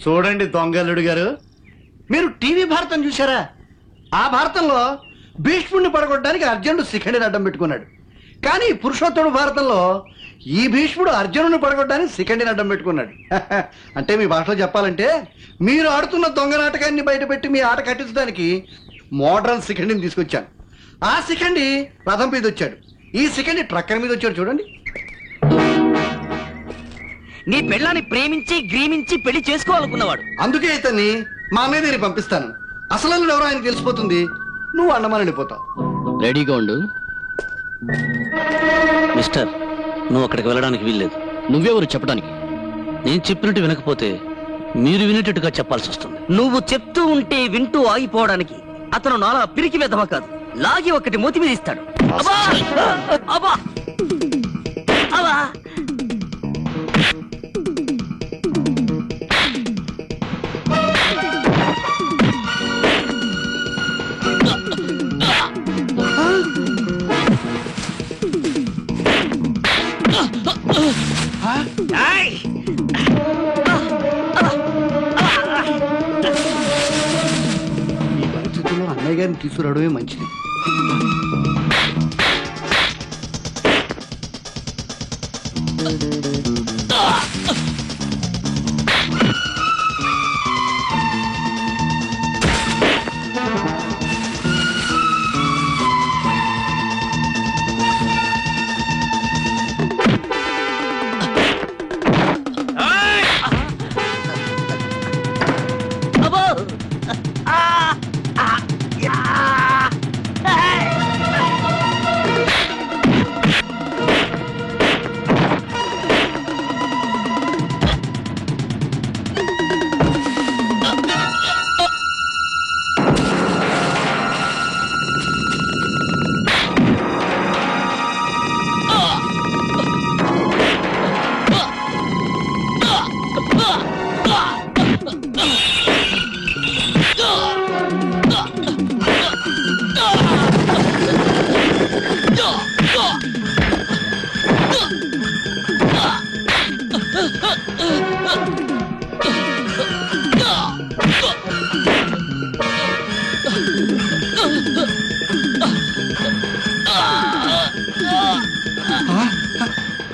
చూడండి దొంగల్లుడు గారు, మీరు టీవీ భారతం చూసారా? ఆ భారతంలో భీష్ముడిని పడగొట్టడానికి అర్జునుడు శిఖండిని అడ్డం పెట్టుకున్నాడు. కానీ పురుషోత్తముడు భారతంలో ఈ భీష్ముడు అర్జునుడిని పడగొట్టడానికి శిఖండిని అడ్డం పెట్టుకున్నాడు. అంటే మీ భాషలో చెప్పాలంటే మీరు ఆడుతున్న దొంగ నాటకాన్ని బయటపెట్టి మీ ఆట కట్టించడానికి మోడ్రన్ శిఖండిని తీసుకొచ్చాను. ఆ శిఖండి రథం మీద వచ్చాడు, ఈ శిఖండి ట్రక్కర్ మీద వచ్చాడు. చూడండి. నీ పెళ్ళాన్ని ప్రేమించి గ్రీమించి పెళ్లి చేసుకోవాలనుకున్నవాడు. అందుకే ఇతన్ని మా అన్నయ్య దగ్గరికి పంపిస్తాను. అసలు ఎవరో ఆయన తెలిసిపోతుంది, నువ్వు అండమాని వెళ్ళిపోతావు. రెడీగా ఉండు. మిస్టర్, నువ్వు అక్కడికి వెళ్ళడానికి వీల్లేదు. నువ్వెవరు చెప్పడానికి? నేను చెప్పినట్టు వినకపోతే మీరు వినేటట్టుగా చెప్పాల్సి వస్తుంది. నువ్వు చెప్తూ ఉంటే వింటూ ఆగిపోవడానికి అతను నాలా పిరికి వెధవ కాదు, లాగి ఒకటి మూతి మీద ఇస్తాడు. అబ్బా! అబ్బా! అబ్బా! ఈ పరిస్థితుల్లో అన్నయ్య గారిని తీసుకురావడమే మంచిది.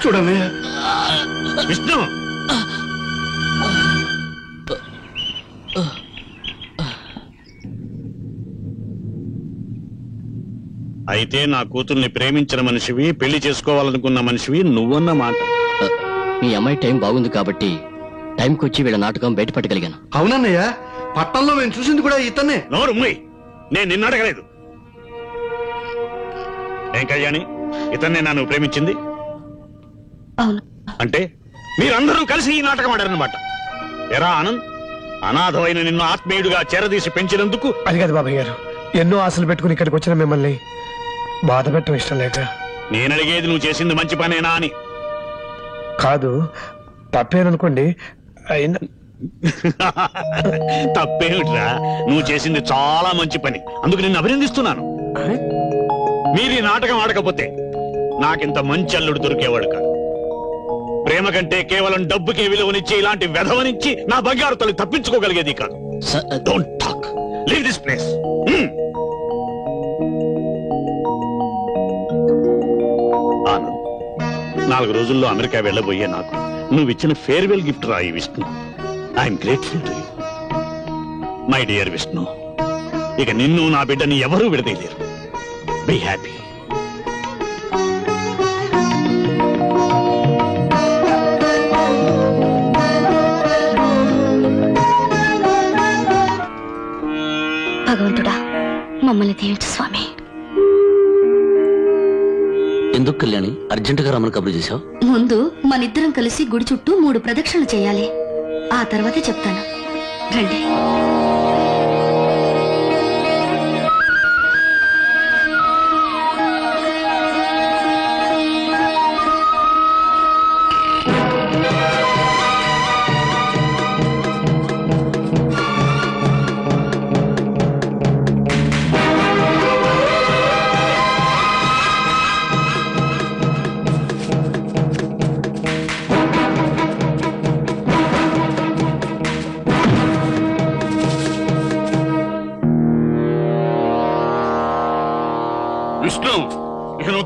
చూడన్నయ్య. విష్ణు, అయితే నా కూతుర్ని ప్రేమించిన మనిషివి, పెళ్లి చేసుకోవాలనుకున్న మనిషివి నువ్వన్న మాట. మీ అమ్మాయి టైం బాగుంది కాబట్టి టైంకి వచ్చి వీళ్ళ నాటకం బయటపట్టగలిగాను. అవునన్నయ్య, పట్టణంలో మేము చూసింది కూడా ఇతన్నే. నోరు మూయ్, నేను నిన్ను అడగలేదు. ఏం కళ్యాణి, ఇతన్నే నన్ను ప్రేమించింది? అంటే మీరందరూ కలిసి ఈ నాటకం ఆడారన్నమాట. ఎరా ఆనంద్, అనాథమైన నిన్ను ఆత్మీయుడిగా చేరదీసి పెంచినందుకు. అది కాదు బాబాయ్ గారు, ఎన్నో ఆశలు పెట్టుకుని ఇక్కడికి వచ్చిన మిమ్మల్ని బాధ పెట్టడం ఇష్టం లేక. నేను అడిగేది నువ్వు చేసింది మంచి పనేనా అని. కాదు, తప్పేననుకోండి. అయినా తప్పేమిట్రా, నువ్వు చేసింది చాలా మంచి పని, అందుకు నిన్ను అభినందిస్తున్నాను. మీరు ఈ నాటకం ఆడకపోతే నాకింత మంచి అల్లుడు దొరికేవాడు కాదు. ప్రేమ కంటే కేవలం డబ్బుకే విలువనిచ్చి ఇలాంటి వెధవనిచ్చి నా బంగారు తల్లి తప్పించుకోగలిగేది కాదు. Don't talk, leave this place. Anand, 4 రోజుల్లో అమెరికా వెళ్ళబోయే నాకు నువ్విచ్చిన ఫేర్వెల్ గిఫ్ట్ రా ఈ Vishnu. I'm grateful to you my dear Vishnu. ఇక నిన్ను నా బిడ్డని ఎవరూ విడదీయలేరు. Be happy. భగవంతుడా, మమ్మల్ని దీవించు స్వామి. ఎందుకు కళ్యాణి అర్జెంటుగా రమ్మని కబురు చేశావు? ముందు మనిద్దరం కలిసి గుడి చుట్టూ 3 ప్రదక్షిణలు చేయాలి, ఆ తర్వాతే చెప్తాను. రండి.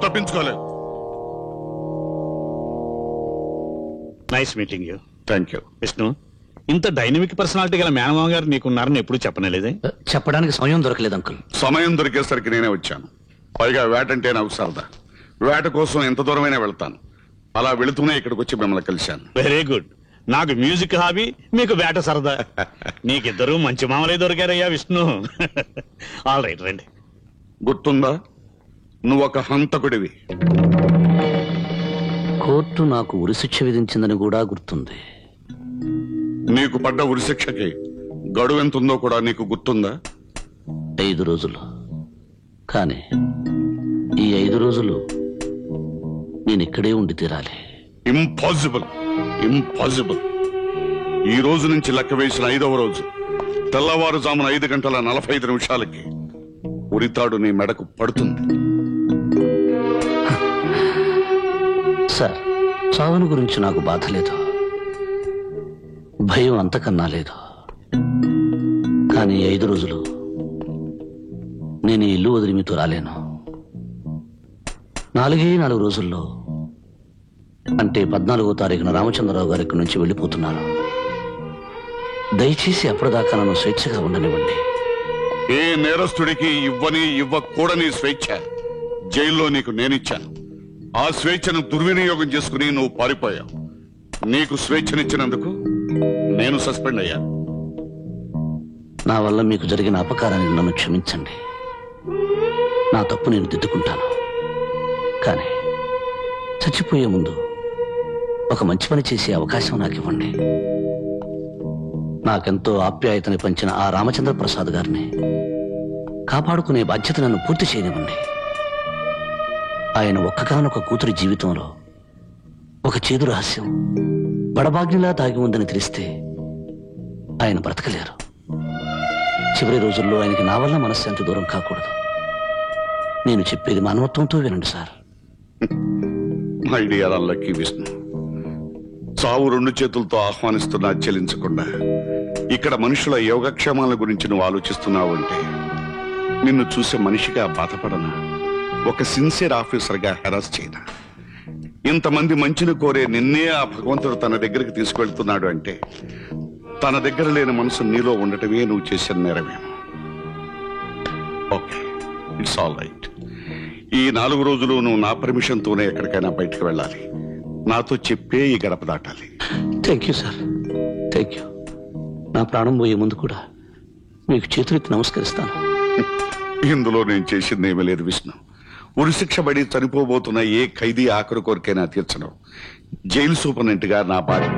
నువ్వు తప్పించుకోలేవు. Nice meeting you. Thank you. Vishnu, ఇంత డైనమిక్ పర్సనాలిటీ గల మేనమామ గారు నీకున్నారని ఎప్పుడు చెప్పనేలేదే. చెప్పడానికి సమయం దొరకలేదు అంకుల్. సమయం దొరికేసరికి నేనే వచ్చాను. పైగా వేటంటే నాకు సరదా. వేట కోసం ఎంత దూరమైనా వెళ్తాను. అలా వెళుతూనే ఇక్కడికి వచ్చి మిమ్మల్ని కలిశాను. Very good. నాకు మ్యూజిక్ హాబీ, మీకు వేట సరదా. నీకిద్దరూ మంచి మామలే దొరికారయ్యా విష్ణు. ఆల్ రైట్, రండి. గుర్తుందా, నువ్వు ఒక హంతకుడివి. కోర్టు నాకు ఉరిశిక్ష విధించిందని కూడా గుర్తుంది. నీకు పడ్డ ఉరిశిక్షకి గడువు ఎంతుందో కూడా నీకు గుర్తుందా? 5 రోజులు. కానీ ఈ 5 రోజులు నేను ఇక్కడే ఉండి తీరాలి. Impossible, impossible. ఈ రోజు నుంచి లెక్క వేసిన 5వ రోజు తెల్లవారుజామున 5:45 ఉరితాడు నీ మెడకు పడుతుంది. సార్, చావుని గురించి నాకు బాధ లేదు, భయం అంతకన్నా లేదు. కానీ 5 రోజులు నేను ఈ ఇల్లు వదిలి మీతో రాలేను. 4 రోజుల్లో, అంటే 14వ తారీఖున రామచంద్రరావు గారి ఇక్కడి నుంచి వెళ్ళిపోతున్నాను. దయచేసి అప్పటిదాకా నన్ను స్వేచ్ఛగా ఉండనివ్వండి. ఏ నేరస్తుడికి ఇవ్వకూడని స్వేచ్ఛ జైల్లో నీకు నేనిచ్చాను. ఆ స్వేచ్ఛను దుర్వినియోగం చేసుకుని నువ్వు పారిపోయావు. నీకు స్వేచ్ఛనిచ్చినందుకు నేను సస్పెండ్ అయ్యాను. నా వల్ల మీకు జరిగిన అపకారానికి నన్ను క్షమించండి. నా తప్పు నేను దిద్దుకుంటాను. కానీ చచ్చిపోయే ముందు ఒక మంచి పని చేసే అవకాశం నాకు ఇవ్వండి. నాకెంతో ఆప్యాయతని పంచిన ఆ రామచంద్ర ప్రసాద్ గారిని కాపాడుకునే బాధ్యత నన్ను పూర్తి చేయనివ్వండి. ఆయన ఒక్కగానొక కూతురి జీవితంలో ఒక చేదు రహస్యం బడబాగ్నిలా దాగి ఉందని తెలిస్తే ఆయన బ్రతకలేరు. చివరి రోజుల్లో ఆయనకి నా వల్ల మనశ్శాంతి దూరం కాకూడదు. నేను చెప్పేది మానవత్వంతో వినండి sir. My dear unlucky Vishnu, చావు 2 చేతులతో ఆహ్వానిస్తున్నా చెలించకుండా ఇక్కడ మనుషుల యోగక్షేమాల గురించి నువ్వు ఆలోచిస్తున్నావు అంటే నిన్ను చూసే మనిషిగా బాధపడనా? ఒక సిన్సియర్ ఆఫీసర్గా హెరాస్ చేయనా? ఇంతమంది మంచిని కోరే నిన్నే ఆ భగవంతుడు తన దగ్గరికి తీసుకెళ్తున్నాడు అంటే తన దగ్గర లేని మనసు నీలో ఉండటమే నువ్వు చేసిన నేరమేమో. Okay, it's all right. ఈ 4 రోజులు నువ్వు నా పర్మిషన్తోనే ఎక్కడికైనా బయటకు వెళ్ళాలి. నాతో చెప్పే ఈ గడప దాటాలి. Thank you sir, thank you. నా ప్రాణం పోయే ముందు కూడా మీకు చేతులెత్తి నమస్కరిస్తాను. ఇందులో నేను చేసిందేమీ లేదు విష్ణు. ఉరిశిక్ష పడి చనిపోబోతున్న ఏ ఖైదీ ఆఖరి కోరికైనా తీర్చను. జైలు సూపరింటెండెంట్ గా నా బాధ్యత.